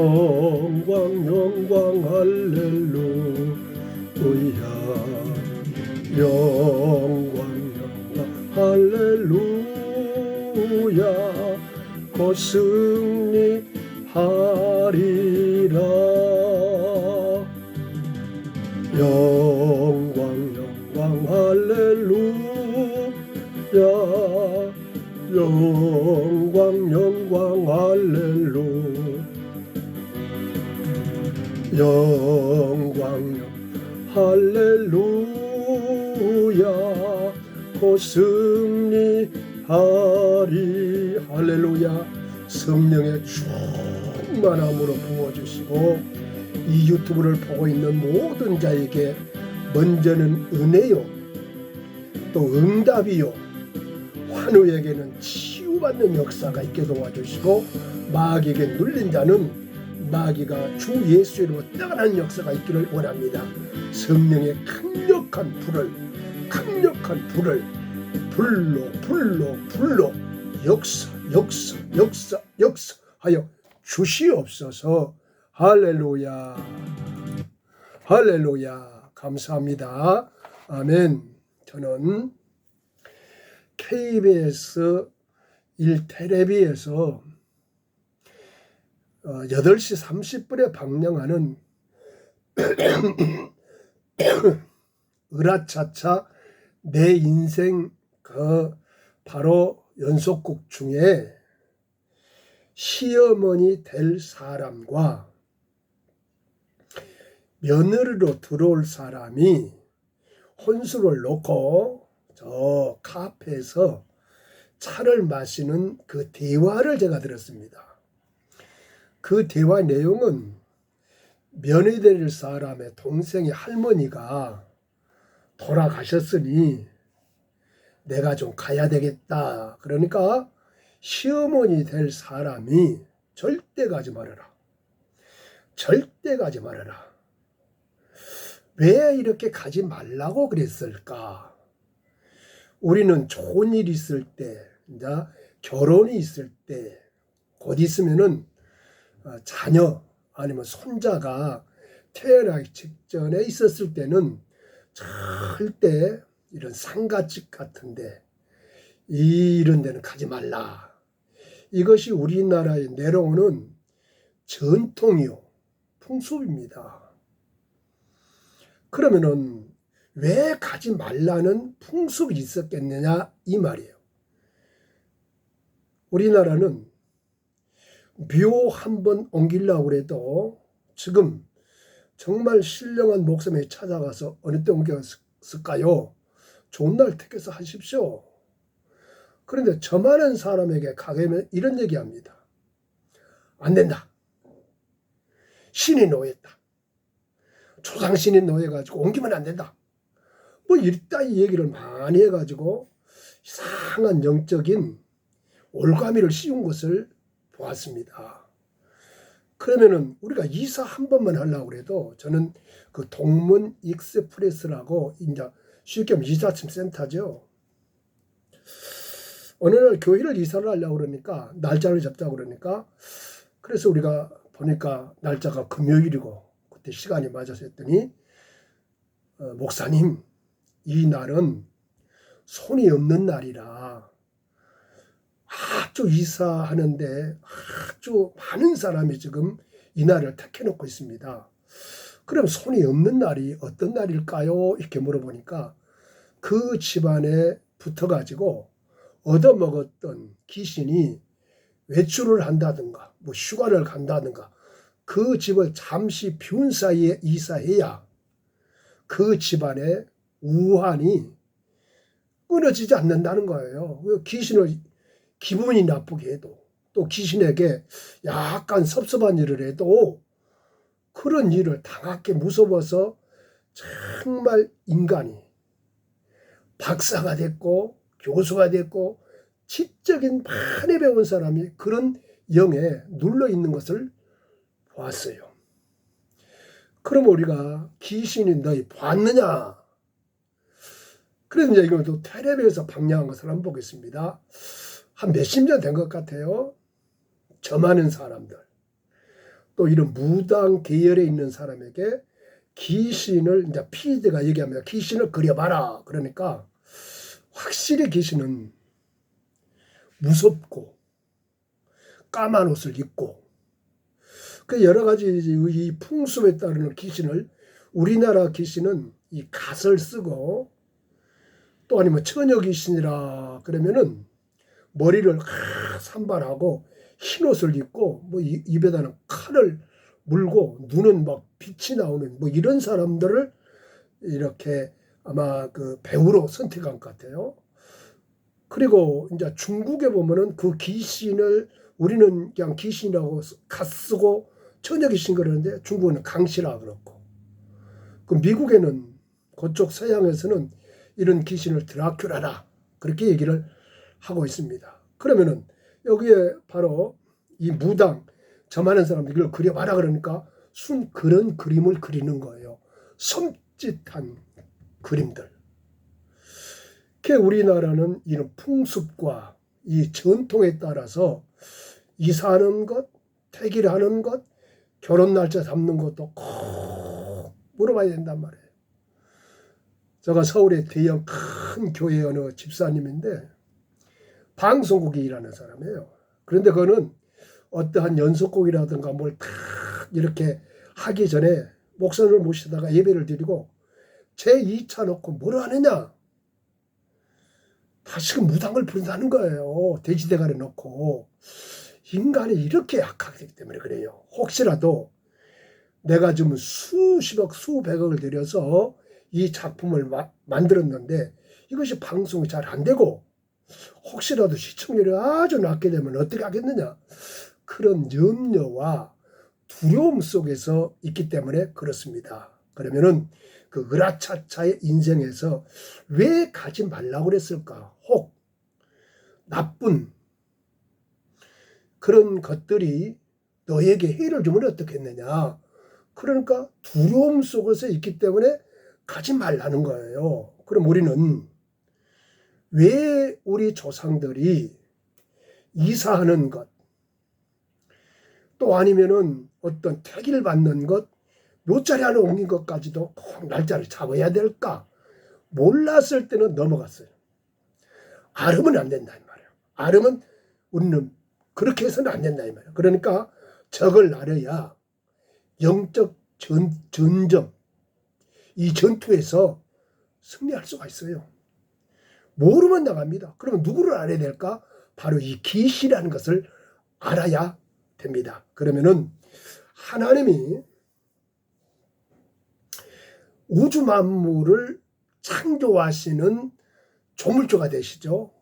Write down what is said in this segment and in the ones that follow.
영광 영광 할렐루야 영광 영광 할렐루야 곧 승리하리라 영광 영광 할렐루야 영광 영광 할렐루야 영광 할렐루야 곧 승리하리 할렐루야 성령의 충만함으로 부어주시고 이 유튜브를 보고 있는 모든 자에게 먼저는 은혜요 또 응답이요 환우에게는 치유받는 역사가 있게 도와주시고 마귀에게 눌린 자는 마귀가 주 예수의 이름으로 떠나는 역사가 있기를 원합니다. 성령의 강력한 불을 불로 역사하여 주시옵소서. 할렐루야 할렐루야 감사합니다. 아멘. 저는 KBS 1텔레비에서 8시 30분에 방영하는 으라차차 내 인생 바로 연속곡 중에 시어머니 될 사람과 며느리로 들어올 사람이 혼수를 놓고 저 카페에서 차를 마시는 그 대화를 제가 들었습니다. 그 대화 내용은 며느리 될 사람의 동생의 할머니가 돌아가셨으니 내가 좀 가야 되겠다. 그러니까 시어머니 될 사람이 절대 가지 말아라. 절대 가지 말아라. 왜 이렇게 가지 말라고 그랬을까? 우리는 좋은 일이 있을 때, 이제 결혼이 있을 때, 곧 있으면은 자녀 아니면 손자가 태어나기 직전에 있었을 때는 절대 이런 상가집 같은데 이런 데는 가지 말라. 이것이 우리나라에 내려오는 전통이요 풍습입니다. 그러면은 왜 가지 말라는 풍습이 있었겠느냐 이 말이에요. 우리나라는 묘 한 번 옮기려고 해도 지금 정말 신령한 목사님이 찾아가서 어느 때 옮겼을까요? 좋은 날 택해서 하십시오. 그런데 저 많은 사람에게 가면 이런 얘기합니다. 안 된다. 신이 노했다. 조상신이 노해가지고 옮기면 안 된다. 뭐 이따 이 얘기를 많이 해가지고 이상한 영적인 올가미를 씌운 것을 보았습니다. 그러면은 우리가 이사 한 번만 하려고 해도 저는 그 동문 익스프레스라고 이제 쉽게 하면 이사침 센터죠. 어느 날 교회를 이사를 하려고 그러니까 날짜를 잡자고 그러니까 그래서 우리가 보니까 날짜가 금요일이고 그때 시간이 맞아서 했더니 목사님 이 날은 손이 없는 날이라 아주 이사하는데 아주 많은 사람이 지금 이 날을 택해놓고 있습니다. 그럼 손이 없는 날이 어떤 날일까요? 이렇게 물어보니까 그 집안에 붙어가지고 얻어먹었던 귀신이 외출을 한다든가 뭐 휴가를 간다든가 그 집을 잠시 비운 사이에 이사해야 그 집안의 우환이 끊어지지 않는다는 거예요. 귀신을 기분이 나쁘게 해도 또 귀신에게 약간 섭섭한 일을 해도 그런 일을 당하게 무서워서 정말 인간이 박사가 됐고 교수가 됐고 지적인 많이 배운 사람이 그런 영에 눌러 있는 것을 보았어요. 그럼 우리가 귀신이 너희 봤느냐? 그래서 이제 이것도 텔레비에서 방영한 것을 한번 보겠습니다. 한 몇십 년 된 것 같아요. 저 많은 사람들. 또 이런 무당 계열에 있는 사람에게 귀신을 이제 피드가 얘기합니다. 귀신을 그려봐라. 그러니까 확실히 귀신은 무섭고 까만 옷을 입고 그 여러 가지 이 풍습에 따르는 귀신을 우리나라 귀신은 이 갓을 쓰고 또 아니면 처녀 귀신이라 그러면은 머리를 산발하고 흰 옷을 입고 뭐 입에다는 칼을 물고 눈은 막 빛이 나오는 뭐 이런 사람들을 이렇게 아마 그 배우로 선택한 것 같아요. 그리고 이제 중국에 보면은 그 귀신을 우리는 그냥 귀신이라고 갓 쓰고 처녀 귀신 그러는데 중국은 강시라 그렇고 그 미국에는 그쪽 서양에서는 이런 귀신을 드라큘라라 그렇게 얘기를 하고 있습니다. 그러면은 여기에 바로 이 무당 점하는 사람들 이걸 그려봐라 그러니까 그런 그림을 그리는 거예요. 섬찟한 그림들. 우리나라는 이런 풍습과 이 전통에 따라서 이사하는 것, 퇴기하는 것, 결혼 날짜 잡는 것도 꼭 물어봐야 된단 말이에요. 제가 서울의 대형 큰 교회 어느 집사님인데 방송국에 일하는 사람이에요. 그런데 그거는 어떠한 연속곡이라든가 뭘 딱 이렇게 하기 전에 목사님을 모시다가 예배를 드리고 제2차 놓고 뭘 하느냐? 다시금 무당을 부른다는 거예요. 돼지대가리 놓고. 인간이 이렇게 약하기 때문에 그래요. 혹시라도 내가 지금 수십억, 수백억을 들여서 이 작품을 만들었는데 이것이 방송이 잘 안 되고 혹시라도 시청률이 아주 낮게 되면 어떻게 하겠느냐. 그런 염려와 두려움 속에서 있기 때문에 그렇습니다. 그러면은 그 으라차차의 인생에서 왜 가지 말라고 그랬을까? 혹 나쁜 그런 것들이 너에게 해를 주면 어떻겠느냐. 그러니까 두려움 속에서 있기 때문에 가지 말라는 거예요. 그럼 우리는 왜 우리 조상들이 이사하는 것, 또 아니면은 어떤 택일 받는 것, 묘자리 하나 옮긴 것까지도 꼭 날짜를 잡아야 될까? 몰랐을 때는 넘어갔어요. 알으면 안 된다 이 말이에요. 알으면 우리는 그렇게 해서는 안 된다 이 말이에요. 그러니까 적을 알아야 영적 전점, 이 전투에서 승리할 수가 있어요. 모르면 나갑니다. 그러면 누구를 알아야 될까? 바로 이 귀신이라는 것을 알아야 됩니다. 그러면은 하나님이 우주 만물을 창조하시는 조물주가 되시죠.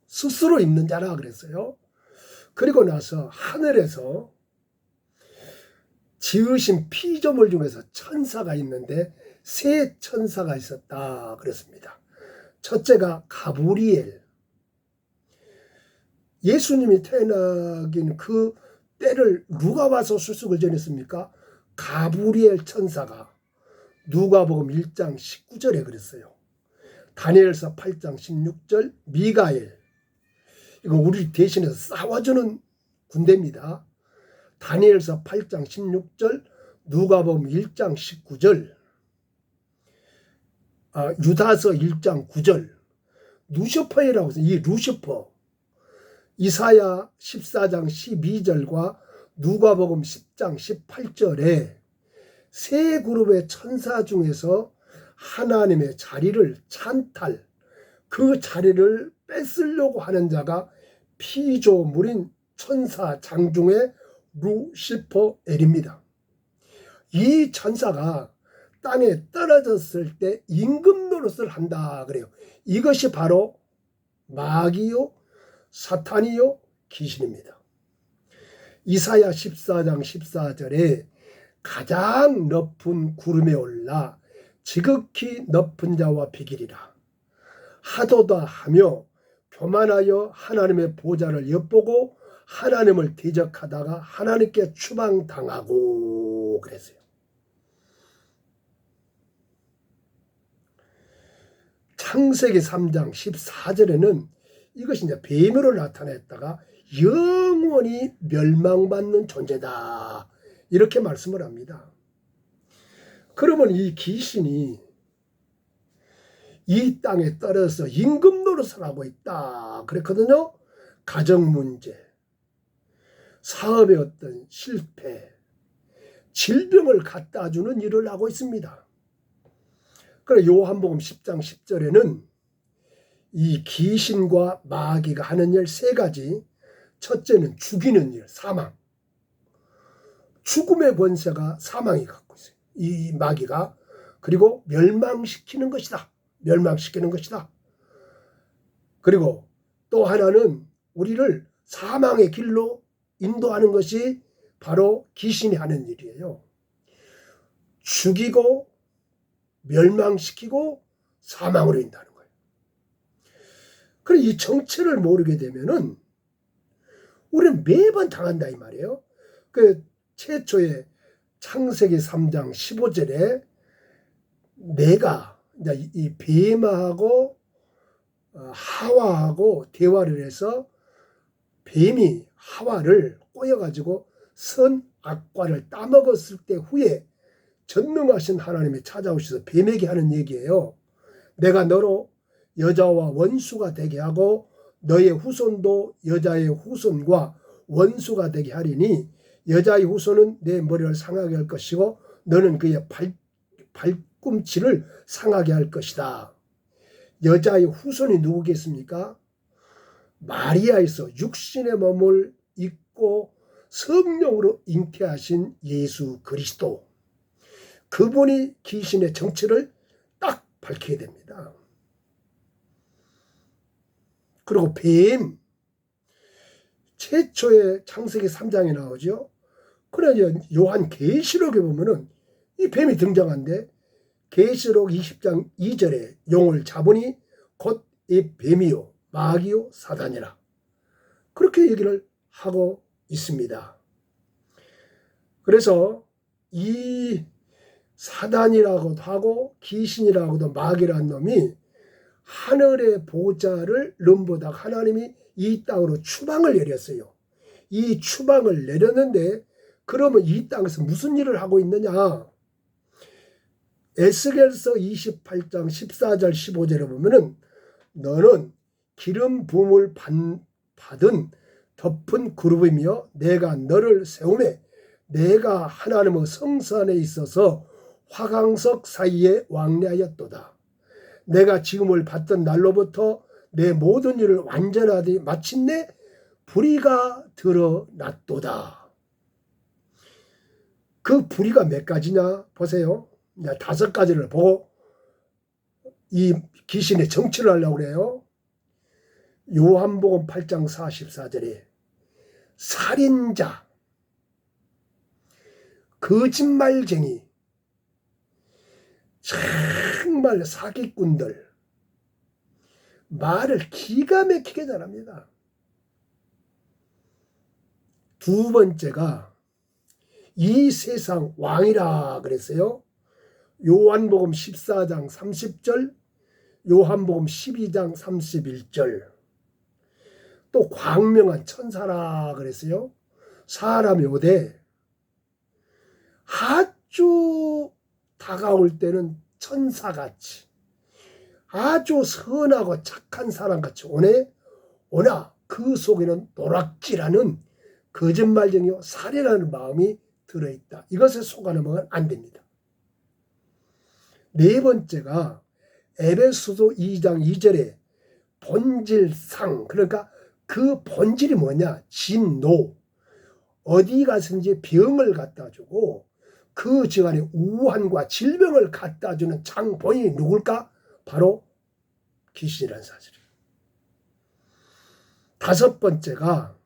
스스로 있는 자라 그랬어요. 그리고 나서 하늘에서 지으신 피조물 중에서 천사가 있는데 세 천사가 있었다 그랬습니다. 첫째가 가브리엘. 예수님이 태어나긴 그 때를 누가 와서 수습을 전했습니까? 가브리엘 천사가 누가복음 1장 19절에 그랬어요. 다니엘서 8장 16절 미가엘. 이거 우리 대신해서 싸워주는 군대입니다. 다니엘서 8장 16절 누가복음 1장 19절 유다서 1장 9절 루시퍼이라고 해서 이 루시퍼 이사야 14장 12절과 누가복음 10장 18절에 세 그룹의 천사 중에서 하나님의 자리를 찬탈, 그 자리를 뺏으려고 하는 자가 피조물인 천사 장중의 루시퍼엘입니다. 이 천사가 땅에 떨어졌을 때 임금 노릇을 한다 그래요. 이것이 바로 마귀요, 사탄이요, 귀신입니다. 이사야 14장 14절에 가장 높은 구름에 올라 지극히 높은 자와 비기리라. 하도다 하며 교만하여 하나님의 보좌를 엿보고 하나님을 대적하다가 하나님께 추방당하고 그랬어요. 창세기 3장 14절에는 이것이 이제 뱀으로 나타냈다가 영원히 멸망받는 존재다 이렇게 말씀을 합니다. 그러면 이 귀신이 이 땅에 떨어져서 임금 노릇을 하고 있다 그랬거든요. 가정 문제, 사업의 어떤 실패, 질병을 갖다 주는 일을 하고 있습니다. 그래 요한복음 10장 10절에는 이 귀신과 마귀가 하는 일 세 가지. 첫째는 죽이는 일, 사망. 죽음의 권세가 사망이 갖고 있어요. 이 마귀가. 그리고 멸망시키는 것이다. 멸망시키는 것이다. 그리고 또 하나는 우리를 사망의 길로 인도하는 것이 바로 귀신이 하는 일이에요. 죽이고 멸망시키고 사망으로 인도하는 거예요. 그래 이 정체를 모르게 되면은 우리는 매번 당한다 이 말이에요. 그 최초의 창세기 3장 15절에 내가 이 뱀하고 하와하고 대화를 해서 뱀이 하와를 꼬여가지고 선악과를 따먹었을 때 후에 전능하신 하나님이 찾아오셔서 뱀에게 하는 얘기예요. 내가 너로 여자와 원수가 되게 하고 너의 후손도 여자의 후손과 원수가 되게 하리니 여자의 후손은 내 머리를 상하게 할 것이고 너는 그의 발꿈치를 상하게 할 것이다. 여자의 후손이 누구겠습니까? 마리아에서 육신의 몸을 입고 성령으로 잉태하신 예수 그리스도. 그분이 귀신의 정체를 딱 밝혀야 됩니다. 그리고 뱀, 최초의 창세기 3장에 나오죠. 그래 요한 계시록에 보면은 이 뱀이 등장한데 계시록 20장 2절에 용을 잡으니 곧 이 뱀이요 마귀요 사단이라 그렇게 얘기를 하고 있습니다. 그래서 이 사단이라고도 하고 귀신이라고도 마귀라는 놈이 하늘의 보좌를 넘보다 하나님이 이 땅으로 추방을 내렸어요. 이 추방을 내렸는데 그러면 이 땅에서 무슨 일을 하고 있느냐? 에스겔서 28장 14절 15절에 보면은 너는 기름 부음을 받은 덮은 그룹이며 내가 너를 세우매 내가 하나님의 성산에 있어서 화강석 사이에 왕래하였도다. 내가 지금을 받던 날로부터 내 모든 일을 완전하되 마침내 불의가 드러났도다. 그 불의가 몇 가지냐 보세요. 5가지를 보고 이 귀신의 정치를 하려고 그래요. 요한복음 8장 44절에 살인자, 거짓말쟁이, 정말 사기꾼들, 말을 기가 막히게 잘합니다. 두 번째가 이 세상 왕이라 그랬어요. 요한복음 14장 30절, 요한복음 12장 31절. 또 광명한 천사라 그랬어요. 사람이 오되 아주 다가올 때는 천사같이 아주 선하고 착한 사람같이 오나 그 속에는 노략질하는 거짓말쟁이요 살인하는 마음이 들어있다. 이것에 속아넘어가면 안 됩니다. 네 번째가 에베소서 2장 2절에 본질상, 그러니까 그 본질이 뭐냐? 진노. 어디 가서든지 병을 갖다 주고 그 집안에 우환과 질병을 갖다 주는 장본인이 누굴까? 바로 귀신이라는 사실이에요. 다섯 번째가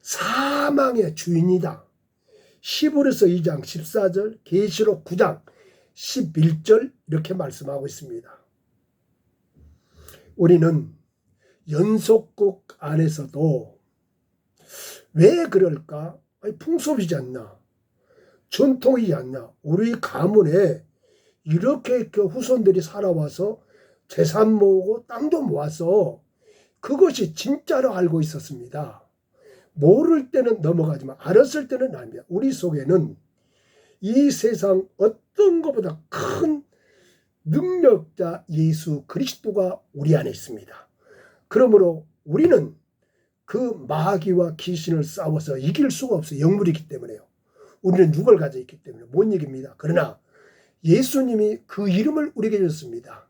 사망의 주인이다. 히브리서 2장 14절, 계시록 9장 11절 이렇게 말씀하고 있습니다. 우리는 연속국 안에서도 왜 그럴까? 아니, 풍습이지 않나? 전통이지 않나? 우리 가문에 이렇게 후손들이 살아와서 재산 모으고 땅도 모아서 그것이 진짜로 알고 있었습니다. 모를 때는 넘어가지만 알았을 때는 압니다. 우리 속에는 이 세상 어떤 것보다 큰 능력자 예수 그리스도가 우리 안에 있습니다. 그러므로 우리는 그 마귀와 귀신을 싸워서 이길 수가 없어요. 영물이기 때문에요. 우리는 육을 가지고 있기 때문에 못 이깁니다. 그러나 예수님이 그 이름을 우리에게 줬습니다.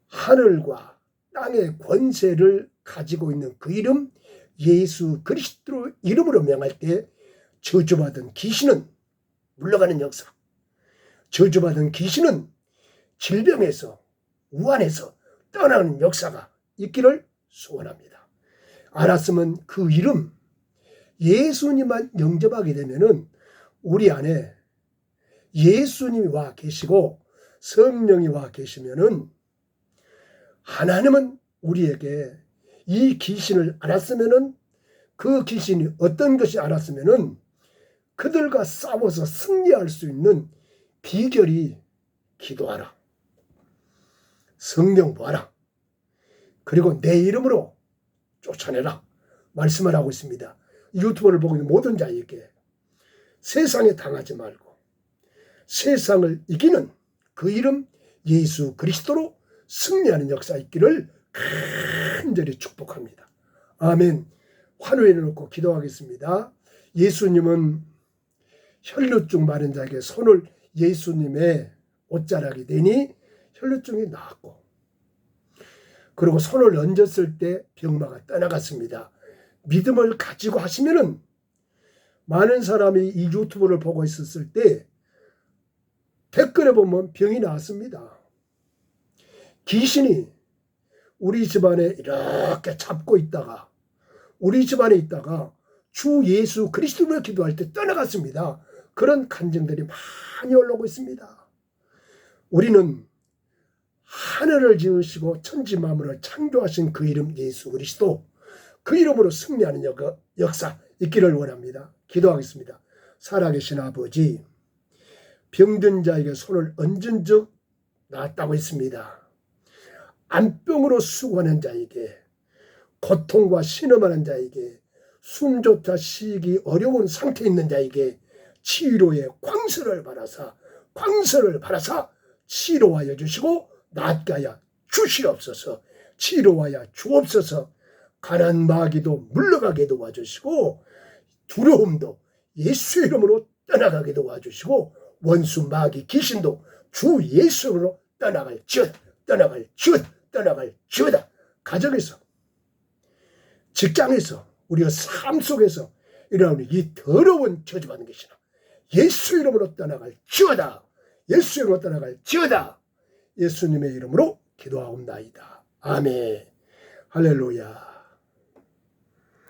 하늘과 땅의 권세를 가지고 있는 그 이름 예수 그리스도 이름으로 명할 때 저주받은 귀신은 물러가는 역사, 저주받은 귀신은 질병에서 우환에서 떠나는 역사가 있기를 소원합니다. 알았으면 그 이름 예수님만 영접하게 되면은 우리 안에 예수님이 와 계시고 성령이 와 계시면은 하나님은 우리에게 이 귀신을 알았으면은 그 귀신이 어떤 것이 알았으면은 그들과 싸워서 승리할 수 있는 비결이 기도하라. 성령 보아라. 그리고 내 이름으로 쫓아내라. 말씀을 하고 있습니다. 유튜브를 보고 있는 모든 자에게 세상에 당하지 말고 세상을 이기는 그 이름 예수 그리스도로 승리하는 역사 있기를 간절히 축복합니다. 아멘. 환호해 놓고 기도하겠습니다. 예수님은 혈루증 마른 자에게 손을 예수님의 옷자락이 대니 혈루증이 나았고 그리고 손을 얹었을 때 병마가 떠나갔습니다. 믿음을 가지고 하시면은 많은 사람이 이 유튜브를 보고 있었을 때 댓글에 보면 병이 나왔습니다. 귀신이 우리 집안에 이렇게 잡고 있다가 우리 집안에 있다가 주 예수 그리스도로 기도할 때 떠나갔습니다. 그런 간증들이 많이 올라오고 있습니다. 우리는 하늘을 지으시고 천지만물을 창조하신 그 이름 예수 그리스도 그 이름으로 승리하는 역사 있기를 원합니다. 기도하겠습니다. 살아계신 아버지, 병든 자에게 손을 얹은 즉 낫다고 했습니다. 암병으로 수고하는 자에게, 고통과 신음하는 자에게, 숨조차 쉬기 어려운 상태에 있는 자에게 치료의 광서를 받아사 치료하여 주시고 낫게 하여 주시옵소서. 치료하여 주옵소서. 가난 마귀도 물러가게 도와주시고 두려움도 예수 이름으로 떠나가게 도와주시고 원수 마귀 귀신도 주 예수 이름으로 떠나갈지어다. 가정에서, 직장에서, 우리가 삶 속에서 일어나는 이 더러운 저주받는 것이나 예수 이름으로 떠나갈지어다. 예수 이름으로 떠나갈지어다. 예수님의 이름으로 기도하옵나이다. 아멘. 할렐루야.